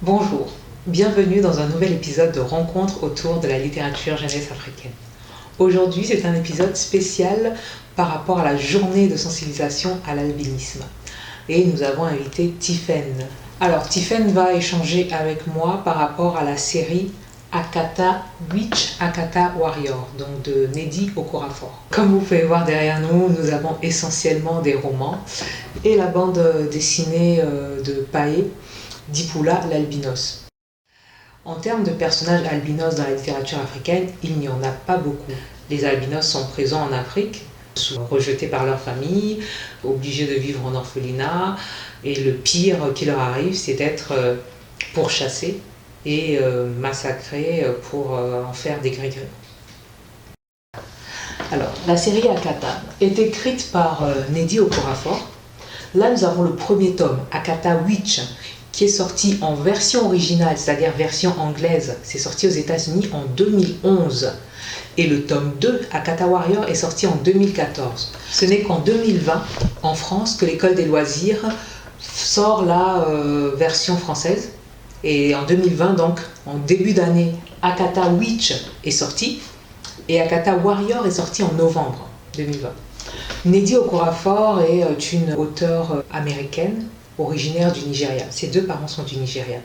Bonjour, bienvenue dans un nouvel épisode de Rencontres autour de la littérature jeunesse africaine. Aujourd'hui, c'est un épisode spécial par rapport à la journée de sensibilisation à l'albinisme. Et nous avons invité Tiffaine. Alors, Tiffaine va échanger avec moi par rapport à la série Akata Witch, Akata Warrior, donc de Nnedi Okorafor. Comme vous pouvez voir derrière nous, nous avons essentiellement des romans et la bande dessinée de Paé, Dipula l'albinos. En termes de personnages albinos dans la littérature africaine, il n'y en a pas beaucoup. Les albinos sont présents en Afrique, rejetés par leur famille, obligés de vivre en orphelinat, et le pire qui leur arrive, c'est d'être pourchassés et massacrés pour en faire des gris-gris. Alors, la série Akata est écrite par Nnedi Okorafor. Là, nous avons le premier tome, Akata Witch, qui est sorti en version originale, c'est-à-dire version anglaise. C'est sorti aux États-Unis en 2011. Et le tome 2, Akata Warrior, est sorti en 2014. Ce n'est qu'en 2020, en France, que l'École des loisirs sort la version française. Et en 2020, donc, en début d'année, Akata Witch est sorti. Et Akata Warrior est sorti en novembre 2020. Nnedi Okorafor est une auteure américaine, originaire du Nigeria. Ses deux parents sont du Nigeria.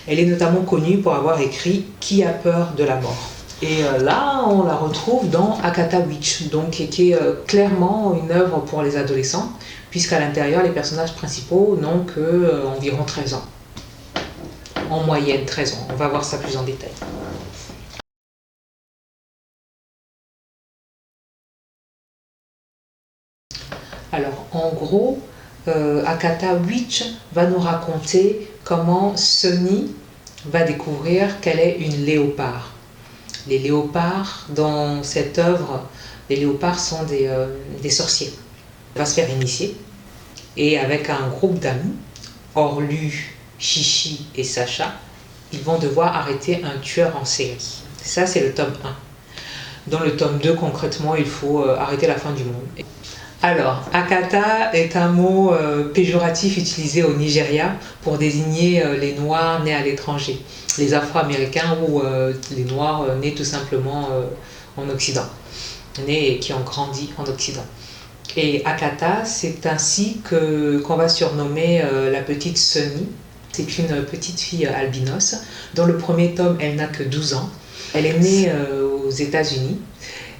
Elle est notamment connue pour avoir écrit Qui a peur de la mort. Et là, on la retrouve dans Akata Witch, donc, qui est clairement une œuvre pour les adolescents, puisqu'à l'intérieur, les personnages principaux n'ont qu'environ 13 ans. En moyenne, 13 ans. On va voir ça plus en détail. Alors, en gros, Akata Witch va nous raconter comment Sunny va découvrir qu'elle est une léopard. Les léopards, dans cette œuvre, les léopards sont des sorciers. Elle va se faire initier et avec un groupe d'amis, Orlu, Chichi et Sacha, ils vont devoir arrêter un tueur en série. Ça, c'est le tome 1. Dans le tome 2, concrètement, il faut arrêter la fin du monde. Alors, Akata est un mot péjoratif utilisé au Nigeria pour désigner les Noirs nés à l'étranger, les Afro-Américains ou les Noirs nés tout simplement en Occident, nés et qui ont grandi en Occident. Et Akata, c'est ainsi qu'on va surnommer la petite Sunny. C'est une petite fille albinos. Dans le premier tome, elle n'a que 12 ans. Elle est née aux États-Unis.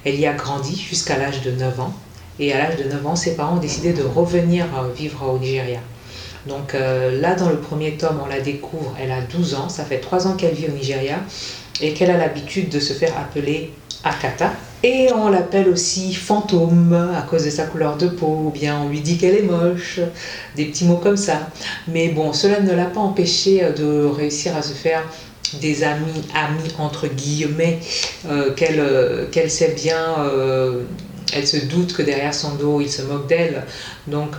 Elle y a grandi jusqu'à l'âge de 9 ans. Et à l'âge de 9 ans, ses parents ont décidé de revenir vivre au Nigeria. Donc là, dans le premier tome, on la découvre, elle a 12 ans, ça fait 3 ans qu'elle vit au Nigeria et qu'elle a l'habitude de se faire appeler Akata. Et on l'appelle aussi fantôme à cause de sa couleur de peau, ou bien on lui dit qu'elle est moche, des petits mots comme ça. Mais bon, cela ne l'a pas empêchée de réussir à se faire des amis entre guillemets, qu'elle sait bien... Elle se doute que derrière son dos, il se moque d'elle. Donc,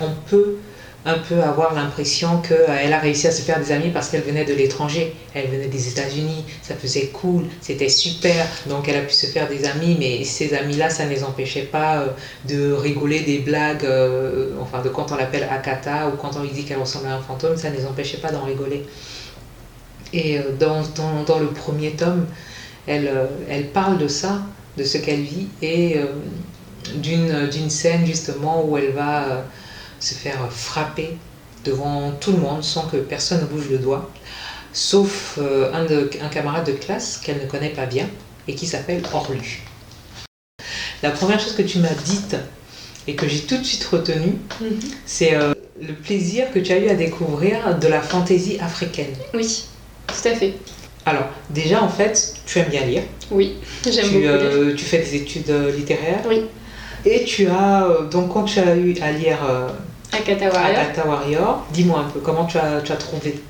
on peut un peu avoir l'impression qu'elle a réussi à se faire des amis parce qu'elle venait de l'étranger. Elle venait des États-Unis, ça faisait cool, c'était super. Donc, elle a pu se faire des amis, mais ces amis-là, ça ne les empêchait pas de rigoler des blagues, enfin, de quand on l'appelle Akata ou quand on lui dit qu'elle ressemble à un fantôme, ça ne les empêchait pas d'en rigoler. Et dans le premier tome, elle parle de ça, de ce qu'elle vit et d'une scène justement où elle va se faire frapper devant tout le monde sans que personne ne bouge le doigt, sauf un camarade de classe qu'elle ne connaît pas bien et qui s'appelle Orlu. La première chose que tu m'as dite et que j'ai tout de suite retenue, c'est le plaisir que tu as eu à découvrir de la fantaisie africaine. Oui, tout à fait. Alors, déjà, en fait, tu aimes bien lire. Oui, j'aime beaucoup lire. Tu fais des études littéraires. Oui. Et tu as, donc quand tu as eu à lire Akata Warrior. Akata Warrior, dis-moi un peu, comment tu as trouvé?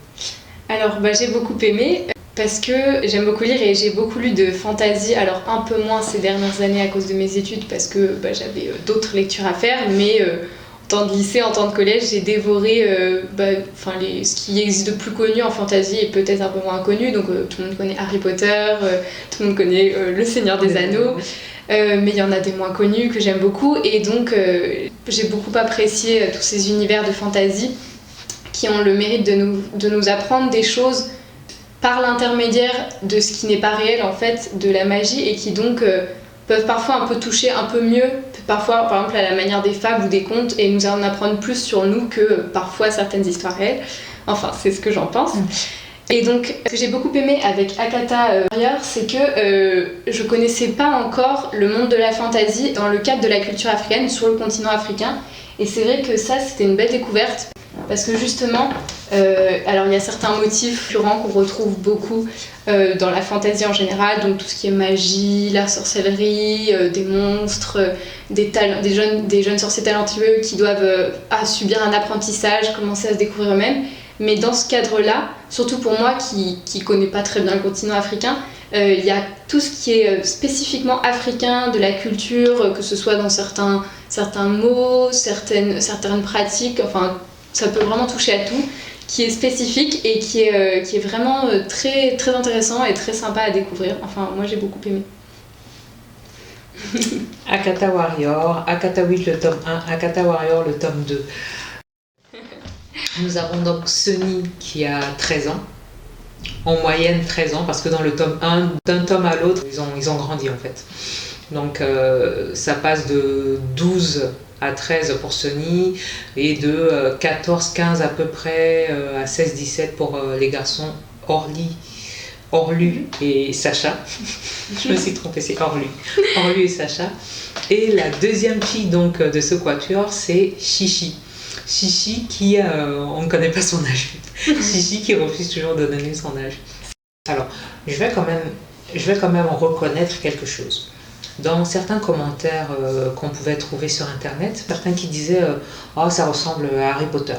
Alors, j'ai beaucoup aimé parce que j'aime beaucoup lire et j'ai beaucoup lu de fantasy. Alors, un peu moins ces dernières années à cause de mes études parce que j'avais d'autres lectures à faire, mais... En temps de lycée, en temps de collège, j'ai dévoré ce qui existe de plus connu en fantasy et peut-être un peu moins connu. Donc tout le monde connaît Harry Potter, tout le monde connaît Le Seigneur des Anneaux, mais il y en a des moins connus que j'aime beaucoup. Et donc j'ai beaucoup apprécié tous ces univers de fantasy qui ont le mérite de nous apprendre des choses par l'intermédiaire de ce qui n'est pas réel en fait, de la magie, et qui donc peuvent parfois un peu toucher un peu mieux, parfois par exemple à la manière des fables ou des contes, et nous en apprendre plus sur nous que parfois certaines histoires réelles. Enfin, c'est ce que j'en pense. Et donc, ce que j'ai beaucoup aimé avec Akata Warrior, c'est que je connaissais pas encore le monde de la fantasy dans le cadre de la culture africaine sur le continent africain. Et c'est vrai que ça, c'était une belle découverte. Parce que justement, alors il y a certains motifs récurrents qu'on retrouve beaucoup dans la fantasy en général, donc tout ce qui est magie, la sorcellerie, des monstres, des jeunes sorciers talentueux qui doivent subir un apprentissage, commencer à se découvrir eux-mêmes. Mais dans ce cadre-là, surtout pour moi qui connais pas très bien le continent africain, il y a tout ce qui est spécifiquement africain, de la culture, que ce soit dans certains mots, certaines pratiques, enfin ça peut vraiment toucher à tout, qui est spécifique et qui est vraiment très, très intéressant et très sympa à découvrir. Enfin, moi j'ai beaucoup aimé. Akata Warrior, Akata Witch le tome 1, Akata Warrior le tome 2. Nous avons donc Sunny qui a 13 ans, en moyenne 13 ans, parce que dans le tome 1, d'un tome à l'autre, ils ont grandi en fait. Donc ça passe de 12 à 13 pour Sunny et de 14-15 à peu près à 16-17 pour les garçons Orlu et Sacha. Je me suis trompée, c'est Orlu et Sacha. Et la deuxième fille donc de ce quatuor, c'est Chichi. Chichi qui, on ne connaît pas son âge. Chichi qui refuse toujours de donner son âge. Alors, je vais quand même reconnaître quelque chose. Dans certains commentaires qu'on pouvait trouver sur internet, certains qui disaient oh, ça ressemble à Harry Potter,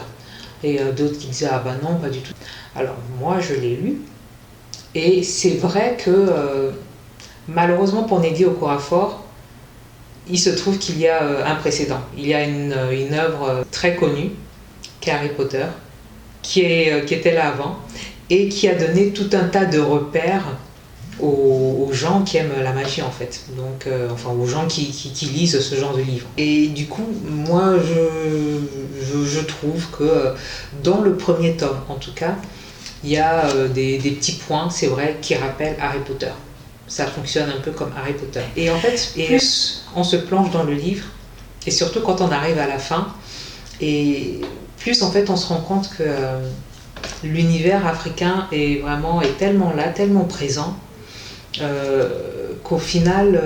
et d'autres qui disaient ah bah non, pas du tout. Alors moi je l'ai lu, et c'est vrai que malheureusement pour Nnedi Okorafor, il se trouve qu'il y a un précédent. Il y a une œuvre très connue qui est Harry Potter, qui était là avant, et qui a donné tout un tas de repères aux gens qui aiment la magie en fait, donc enfin aux gens qui lisent ce genre de livres. Et du coup moi je trouve que dans le premier tome en tout cas, il y a des petits points, c'est vrai, qui rappellent Harry Potter. Ça fonctionne un peu comme Harry Potter. Et en fait, plus on se plonge dans le livre, et surtout quand on arrive à la fin, et plus en fait on se rend compte que l'univers africain est tellement là, tellement présent, qu'au final,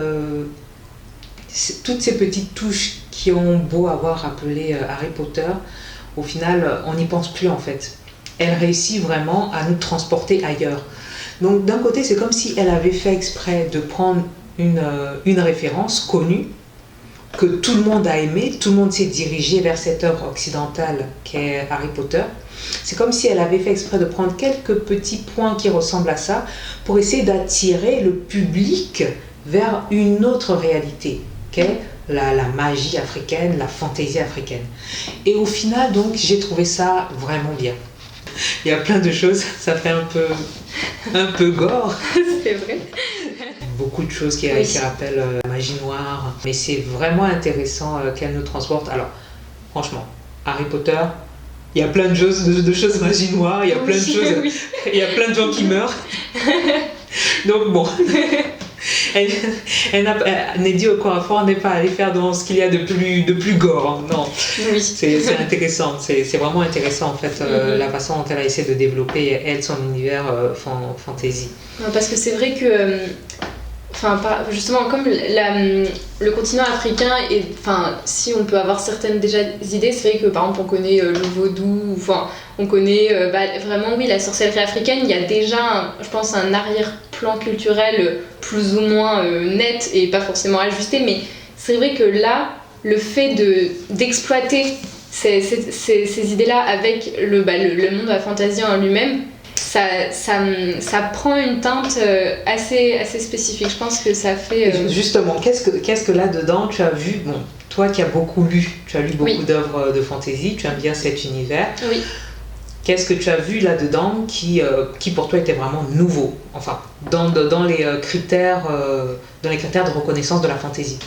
toutes ces petites touches qui ont beau avoir rappelé Harry Potter, au final, on n'y pense plus en fait. Elle réussit vraiment à nous transporter ailleurs. Donc d'un côté, c'est comme si elle avait fait exprès de prendre une référence connue, que tout le monde a aimé, tout le monde s'est dirigé vers cette œuvre occidentale qu'est Harry Potter. C'est comme si elle avait fait exprès de prendre quelques petits points qui ressemblent à ça pour essayer d'attirer le public vers une autre réalité qu'est la magie africaine, la fantaisie africaine. Et au final, donc, j'ai trouvé ça vraiment bien. Il y a plein de choses, ça fait un peu gore. C'est vrai. Beaucoup de choses qui rappellent la magie noire. Mais c'est vraiment intéressant qu'elle nous transporte. Alors, franchement, Harry Potter, il y a plein de choses magie noire, il y a plein de choses, il y a plein de gens qui meurent. Donc bon, Nnedi Okorafor n'est pas allée faire dans ce qu'il y a de plus gore, non. Oui. C'est intéressant, c'est vraiment intéressant en fait, la façon dont elle a essayé de développer son univers fantasy. Parce que c'est vrai que justement, comme le continent africain, si on peut avoir certaines déjà idées, c'est vrai que par exemple on connaît le vaudou, on connaît vraiment la sorcellerie africaine. Il y a déjà, je pense, un arrière-plan culturel plus ou moins net et pas forcément ajusté, mais c'est vrai que là, le fait d'exploiter ces idées-là avec le monde de la fantasy en lui-même, ça prend une teinte assez spécifique. Je pense que ça fait... Justement, qu'est-ce que là-dedans tu as vu? Bon, toi qui as beaucoup lu, tu as lu beaucoup d'œuvres de fantasy, tu aimes bien cet univers. Oui. Qu'est-ce que tu as vu là-dedans qui pour toi était vraiment nouveau? Enfin, dans les critères de reconnaissance de la fantasy.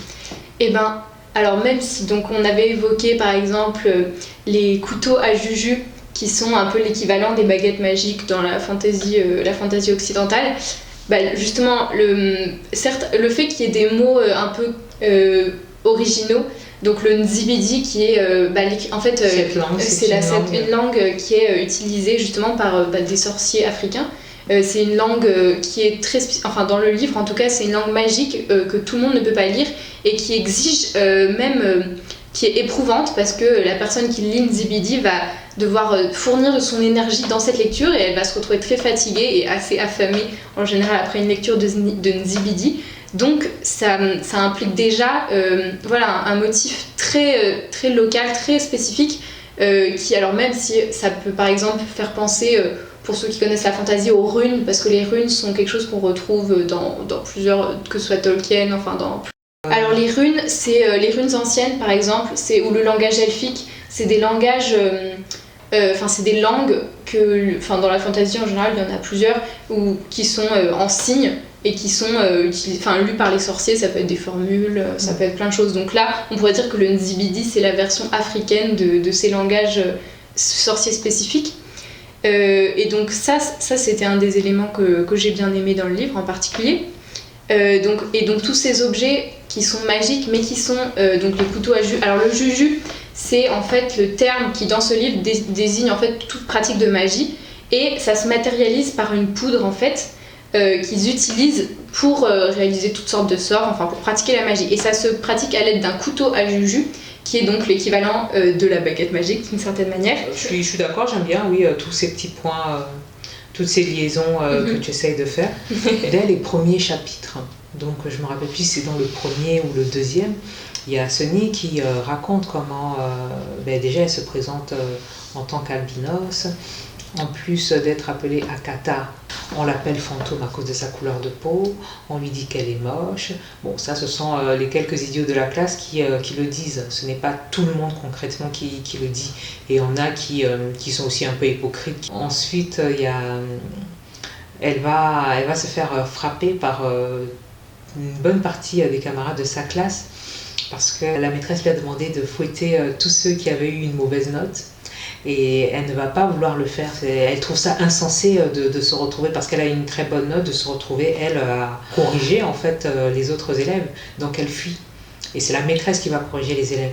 Eh ben, alors même si donc on avait évoqué par exemple les couteaux à Juju, qui sont un peu l'équivalent des baguettes magiques dans la fantasy occidentale. Justement, certes, le fait qu'il y ait des mots un peu originaux, donc le nzibidi qui est en fait c'est une langue qui est utilisée justement par des sorciers africains. C'est une langue qui est dans le livre en tout cas, c'est une langue magique que tout le monde ne peut pas lire et qui exige qui est éprouvante parce que la personne qui lit Nzibidi va devoir fournir de son énergie dans cette lecture et elle va se retrouver très fatiguée et assez affamée en général après une lecture de Nzibidi. Donc ça implique déjà un motif très, très local, très spécifique qui, alors même si ça peut par exemple faire penser, pour ceux qui connaissent la fantasy, aux runes, parce que les runes sont quelque chose qu'on retrouve dans plusieurs, que ce soit Tolkien, Alors les runes, c'est les runes anciennes par exemple, ou le langage elfique, c'est des langages... c'est des langues que, dans la fantasy en général, il y en a plusieurs, qui sont en signes et qui sont lues par les sorciers. Ça peut être des formules, ça peut être plein de choses. Donc là, on pourrait dire que le Nzibidi, c'est la version africaine de ces langages sorciers spécifiques. Et donc ça c'était un des éléments que j'ai bien aimé dans le livre en particulier. Donc tous ces objets qui sont magiques, mais qui sont donc les couteaux à jus. Alors le juju, c'est en fait le terme qui dans ce livre désigne en fait toute pratique de magie, et ça se matérialise par une poudre en fait qu'ils utilisent pour réaliser toutes sortes de sorts, pour pratiquer la magie. Et ça se pratique à l'aide d'un couteau à juju, qui est donc l'équivalent de la baguette magique d'une certaine manière. Je suis d'accord, j'aime bien, oui, tous ces petits points, toutes ces liaisons que tu essayes de faire. Dès les premiers chapitres, donc je me rappelle plus si c'est dans le premier ou le deuxième, il y a Sunny qui raconte comment déjà elle se présente en tant qu'albinos. En plus d'être appelée Akata, on l'appelle fantôme à cause de sa couleur de peau, on lui dit qu'elle est moche. Bon, ça ce sont les quelques idiots de la classe qui le disent. Ce n'est pas tout le monde concrètement qui le dit. Et on a qui sont aussi un peu hypocrites. Ensuite, elle va se faire frapper par une bonne partie des camarades de sa classe, parce que la maîtresse lui a demandé de fouetter tous ceux qui avaient eu une mauvaise note. Et elle ne va pas vouloir le faire. Elle trouve ça insensé de se retrouver, parce qu'elle a une très bonne note, de se retrouver, elle, à corriger en fait les autres élèves. Donc elle fuit. Et c'est la maîtresse qui va corriger les élèves.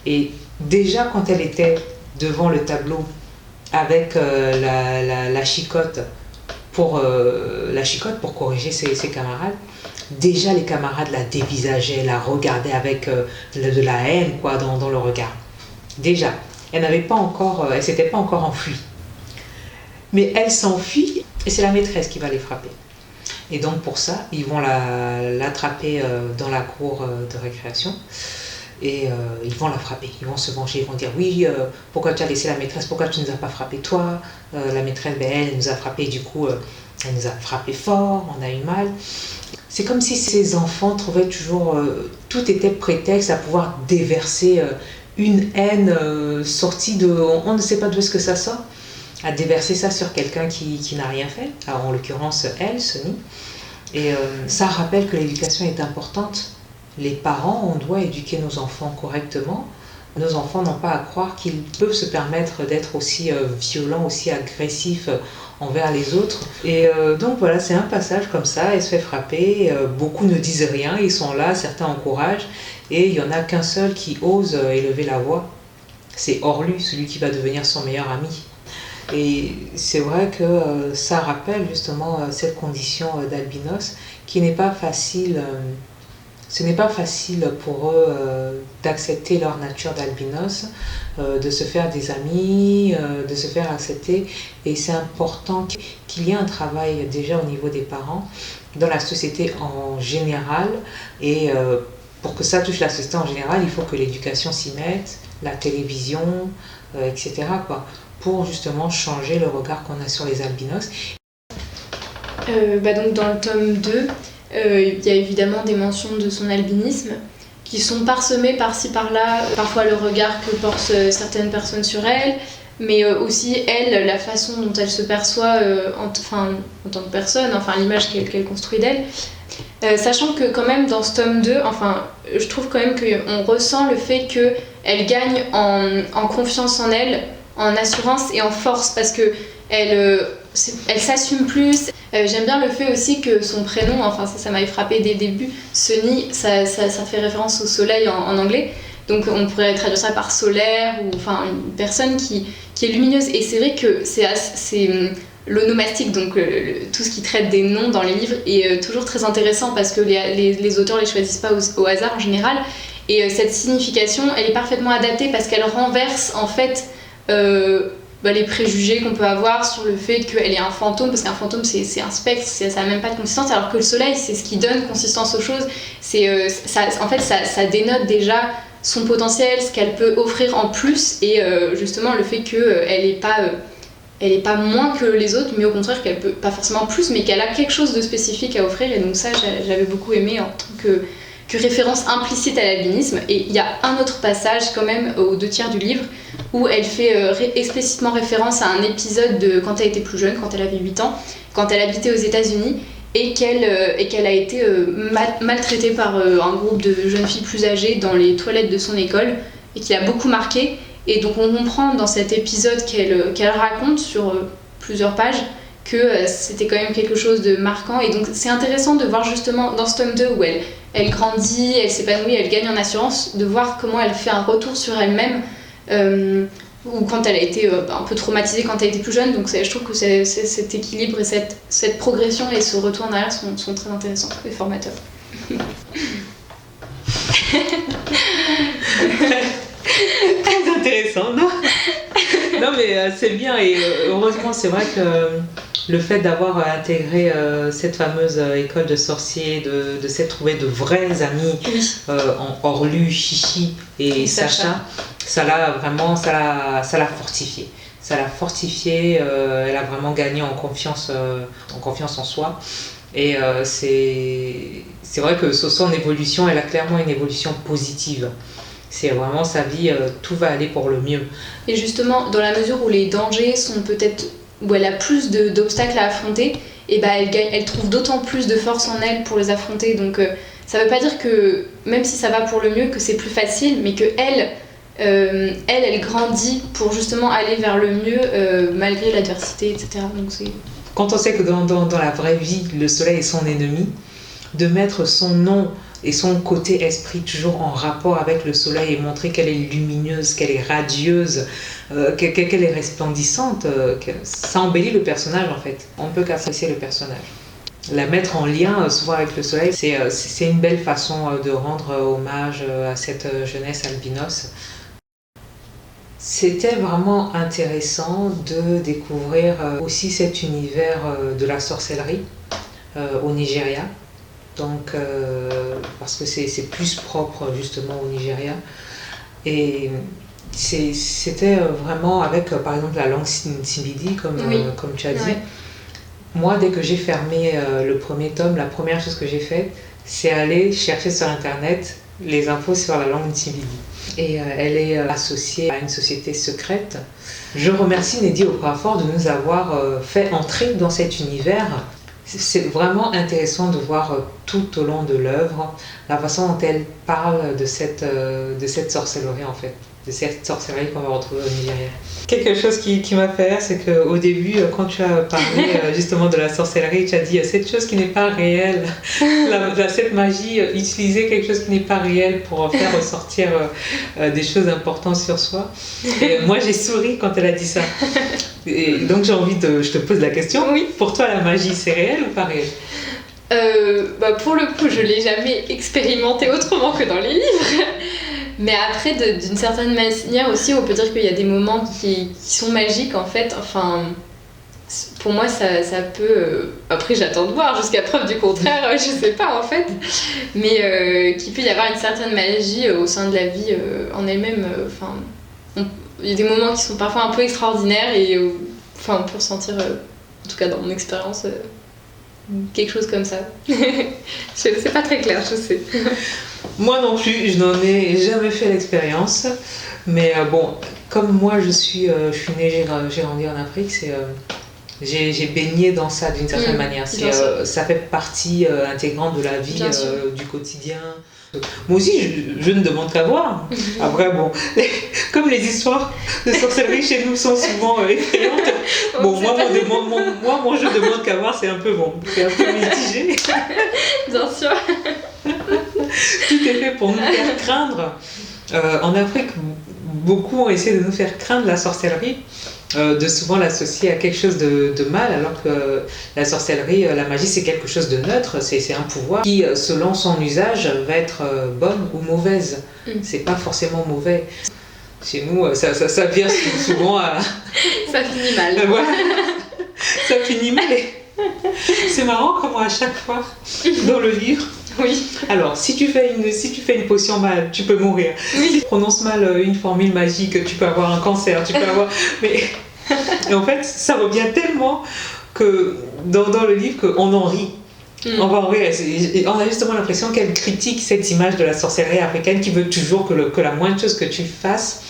Et déjà quand elle était devant le tableau avec la chicotte pour corriger ses camarades, déjà les camarades la dévisageaient, la regardaient avec de la haine dans le regard. Déjà. Elle s'était pas encore enfuie. Mais elle s'enfuit et c'est la maîtresse qui va les frapper. Et donc pour ça, ils vont l'attraper dans la cour de récréation et ils vont la frapper. Ils vont se venger, ils vont dire oui, pourquoi tu as laissé la maîtresse, pourquoi tu ne nous as pas frappé toi, la maîtresse, elle nous a frappé, du coup elle nous a frappé fort, on a eu mal. C'est comme si ces enfants trouvaient toujours, tout était prétexte à pouvoir déverser une haine sortie de... On ne sait pas d'où est-ce que ça sort, à déverser ça sur quelqu'un qui n'a rien fait, alors en l'occurrence elle, Sunny. Et ça rappelle que l'éducation est importante. Les parents, on doit éduquer nos enfants correctement. Nos enfants n'ont pas à croire qu'ils peuvent se permettre d'être aussi violents, aussi agressifs envers les autres. Et donc voilà, c'est un passage comme ça, elle se fait frapper, beaucoup ne disent rien, ils sont là, certains encouragent, et il n'y en a qu'un seul qui ose élever la voix. C'est Orlu, celui qui va devenir son meilleur ami. Et c'est vrai que ça rappelle justement cette condition d'albinos qui n'est pas facile. Ce n'est pas facile pour eux d'accepter leur nature d'albinos, de se faire des amis, de se faire accepter. Et c'est important qu'il y ait un travail déjà au niveau des parents, dans la société en général. Et pour que ça touche la société en général, il faut que l'éducation s'y mette, la télévision, etc. pour justement changer le regard qu'on a sur les albinos. Donc dans le tome 2, il y a évidemment des mentions de son albinisme qui sont parsemées par-ci par-là, parfois le regard que portent certaines personnes sur elle, mais aussi elle, la façon dont elle se perçoit en tant que personne, l'image qu'elle construit d'elle. Sachant que quand même dans ce tome 2, je trouve quand même qu'on ressent le fait qu'elle gagne en confiance en elle en assurance et en force parce que elle s'assume plus. J'aime bien le fait aussi que son prénom, enfin ça m'avait frappé dès le début, Sunny, ça fait référence au soleil en anglais. Donc on pourrait traduire ça par solaire, ou enfin une personne qui est lumineuse. Et c'est vrai que c'est l'onomastique, donc tout ce qui traite des noms dans les livres, est toujours très intéressant parce que les auteurs les choisissent pas au hasard en général. Et cette signification, elle est parfaitement adaptée parce qu'elle renverse en fait les préjugés qu'on peut avoir sur le fait qu'elle est un fantôme, parce qu'un fantôme c'est un spectre, ça n'a même pas de consistance, alors que le soleil c'est ce qui donne consistance aux choses. En fait ça dénote déjà son potentiel, ce qu'elle peut offrir en plus, et justement le fait qu'elle n'est pas moins que les autres, mais au contraire qu'elle peut, pas forcément plus, mais qu'elle a quelque chose de spécifique à offrir. Et donc ça j'avais beaucoup aimé en tant que référence implicite à l'albinisme. Et il y a un autre passage quand même aux 2/3 du livre où elle fait explicitement référence à un épisode de quand elle était plus jeune, quand elle avait 8 ans, quand elle habitait aux États-Unis, et qu'elle a été maltraitée par un groupe de jeunes filles plus âgées dans les toilettes de son école, et qui l'a beaucoup marquée. Et donc on comprend dans cet épisode qu'elle raconte sur plusieurs pages que c'était quand même quelque chose de marquant. Et donc c'est intéressant de voir justement dans ce tome 2 où elle grandit, elle s'épanouit, elle gagne en assurance, de voir comment elle fait un retour sur elle-même, ou quand elle a été un peu traumatisée quand elle était plus jeune. Donc je trouve que cet équilibre et cette progression et ce retour en arrière sont très intéressants et formateurs. Très intéressant, non? Non, mais c'est bien, et heureusement, c'est vrai que le fait d'avoir intégré cette fameuse école de sorciers, de s'être trouvé de vrais amis, en Orlu, Chichi et Sacha, ça l'a fortifié. Ça l'a fortifiée, elle a vraiment gagné en confiance en soi. Et c'est vrai que son évolution, elle a clairement une évolution positive. C'est vraiment sa vie, tout va aller pour le mieux. Et justement, dans la mesure où les dangers sont peut-être, où elle a plus d'obstacles à affronter, et elle trouve d'autant plus de force en elle pour les affronter. Donc ça veut pas dire que, même si ça va pour le mieux, que c'est plus facile, mais que elle grandit pour justement aller vers le mieux, malgré l'adversité, etc. Donc quand on sait que dans la vraie vie, le soleil est son ennemi, de mettre son nom et son côté esprit toujours en rapport avec le soleil et montrer qu'elle est lumineuse, qu'elle est radieuse, qu'elle est resplendissante, ça embellit le personnage en fait. On ne peut qu'apprécier le personnage. La mettre en lien souvent avec le soleil, c'est une belle façon de rendre hommage à cette jeunesse albinos. C'était vraiment intéressant de découvrir aussi cet univers de la sorcellerie au Nigeria. Donc, parce que c'est plus propre justement au Nigeria. Et c'était vraiment avec, par exemple, la langue Nsibidi, comme tu as dit. Ouais. Moi, dès que j'ai fermé le premier tome, la première chose que j'ai faite, c'est aller chercher sur Internet les infos sur la langue Nsibidi. Et elle est associée à une société secrète. Je remercie Neddy Okorafor de nous avoir fait entrer dans cet univers. C'est vraiment intéressant de voir tout au long de l'œuvre la façon dont elle parle de cette sorcellerie en fait, de cette sorcellerie qu'on va retrouver au Nigeria. Quelque chose qui m'a fait rire, c'est qu'au début, quand tu as parlé justement de la sorcellerie, tu as dit cette chose qui n'est pas réelle, cette magie, utiliser quelque chose qui n'est pas réel pour faire ressortir des choses importantes sur soi. Et moi j'ai souri quand elle a dit ça. Et donc je te pose la question, oui. Pour toi la magie c'est réel ou pas réel? Pour le coup je l'ai jamais expérimenté autrement que dans les livres. Mais après, d'une certaine manière aussi, on peut dire qu'il y a des moments qui sont magiques en fait. Enfin, pour moi, ça peut. Après, j'attends de voir jusqu'à preuve du contraire, je sais pas en fait. Mais qu'il peut y avoir une certaine magie au sein de la vie en elle-même. Il y a des moments qui sont parfois un peu extraordinaires et on peut ressentir, en tout cas dans mon expérience, quelque chose comme ça. C'est pas très clair, je sais. Moi non plus, je n'en ai jamais fait l'expérience. Mais comme moi je suis née, j'ai grandi en Afrique, j'ai baigné dans ça d'une certaine manière. Ça fait partie intégrante de la vie du quotidien. Moi aussi, je ne demande qu'à voir. Après, bon, comme les histoires de sorcellerie chez nous sont souvent effrayantes, bon, moi, mon je demande qu'à voir, c'est un peu bon, c'est un peu mitigé. Bien sûr. Tout est fait pour nous faire craindre. En Afrique, beaucoup ont essayé de nous faire craindre la sorcellerie, de souvent l'associer à quelque chose de mal, alors que la sorcellerie, la magie, c'est quelque chose de neutre, c'est un pouvoir qui, selon son usage, va être bonne ou mauvaise. C'est pas forcément mauvais. Chez nous, ça vient souvent à... Ça finit mal. Voilà. Ça finit mal. C'est marrant comment à chaque fois, dans le livre, Oui. alors, si tu fais une potion mal, tu peux mourir. Oui. Si tu prononces mal une formule magique, tu peux avoir un cancer, tu peux avoir... Mais et en fait, ça revient tellement que dans le livre qu'on en rit. On va en rire. Et on a justement l'impression qu'elle critique cette image de la sorcellerie africaine qui veut toujours que la moindre chose que tu fasses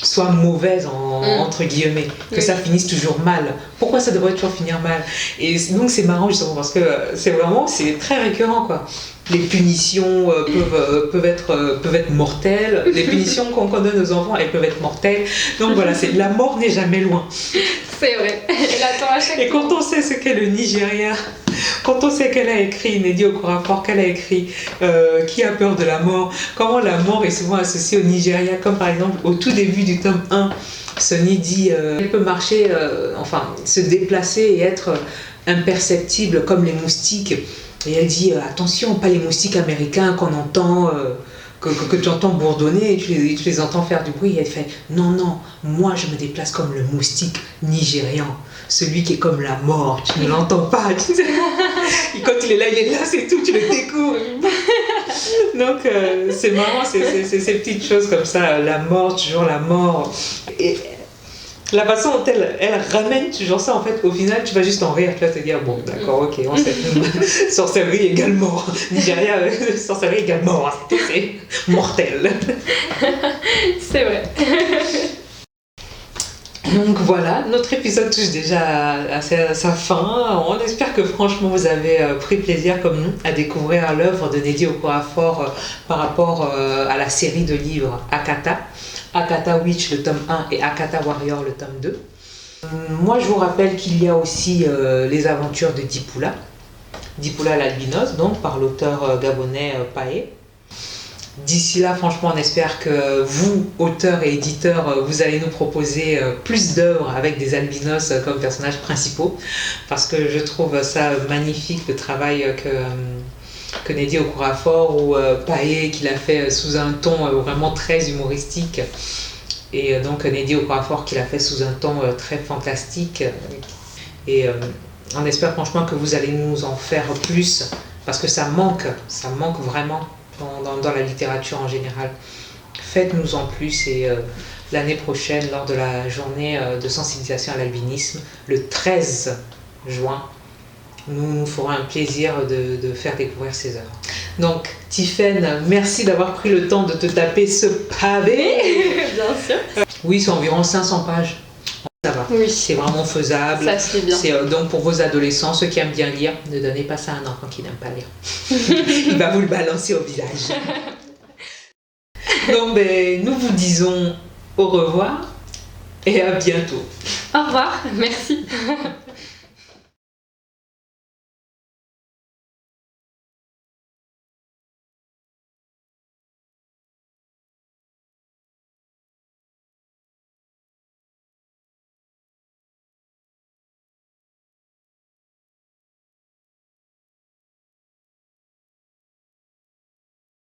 soit mauvaise entre guillemets, que ça finisse toujours mal. Pourquoi ça devrait toujours finir mal? Et donc c'est marrant justement parce que c'est très récurrent quoi. Les punitions peuvent être mortelles. Les punitions qu'on donne aux enfants, elles peuvent être mortelles. Donc voilà, la mort n'est jamais loin. C'est vrai. Elle attend à chaque fois. Et quand on sait ce qu'est le Nigeria, quand on sait qu'elle a écrit, Nnedi Okorafor, qu'elle a écrit Qui a peur de la mort, comment la mort est souvent associée au Nigeria, comme par exemple au tout début du tome 1, Sonny dit elle peut marcher, se déplacer et être imperceptible comme les moustiques. Et elle dit attention, pas les moustiques américains qu'on entend, que tu entends bourdonner et tu les entends faire du bruit. Et elle fait non, moi je me déplace comme le moustique nigérian, celui qui est comme la mort, tu ne l'entends pas. Et quand il est là, c'est tout, tu le découvres. Donc c'est marrant, c'est ces petites choses comme ça, la mort, toujours la mort. Et la façon dont elle ramène toujours ça, en fait, au final, tu vas juste en rire, tu vas te dire, bon, d'accord, ok, on sait, sorcellerie égale mort. Nigeria, sorcellerie égale mort, c'est mortel. C'est vrai. Donc voilà, notre épisode touche déjà à sa fin. On espère que franchement vous avez pris plaisir comme nous à découvrir l'œuvre de Nnedi Okorafor par rapport à la série de livres Akata. Akata Witch le tome 1 et Akata Warrior le tome 2. Moi je vous rappelle qu'il y a aussi les aventures de Dipula l'albinos, donc par l'auteur gabonais Paé. D'ici là, franchement, on espère que vous, auteurs et éditeurs, vous allez nous proposer plus d'œuvres avec des albinos comme personnages principaux, parce que je trouve ça magnifique le travail que Nnedi Okorafor ou Paé qu'il a fait sous un ton vraiment très humoristique, et donc Nnedi Okorafor qui l'a fait sous un ton très fantastique. Et on espère franchement que vous allez nous en faire plus, parce que ça manque vraiment dans la littérature en général. Faites-nous en plus, et l'année prochaine, lors de la journée de sensibilisation à l'albinisme, le 13 juin, nous ferons un plaisir de faire découvrir ces œuvres. Donc, Tiffaine, merci d'avoir pris le temps de te taper ce pavé. Bien sûr. Oui, c'est environ 500 pages. Ça va. Oui. C'est vraiment faisable. Ça se lit bien. Donc pour vos adolescents, ceux qui aiment bien lire, ne donnez pas ça à un enfant qui n'aime pas lire. Il va vous le balancer au visage. Donc nous vous disons au revoir et à bientôt. Au revoir. Merci.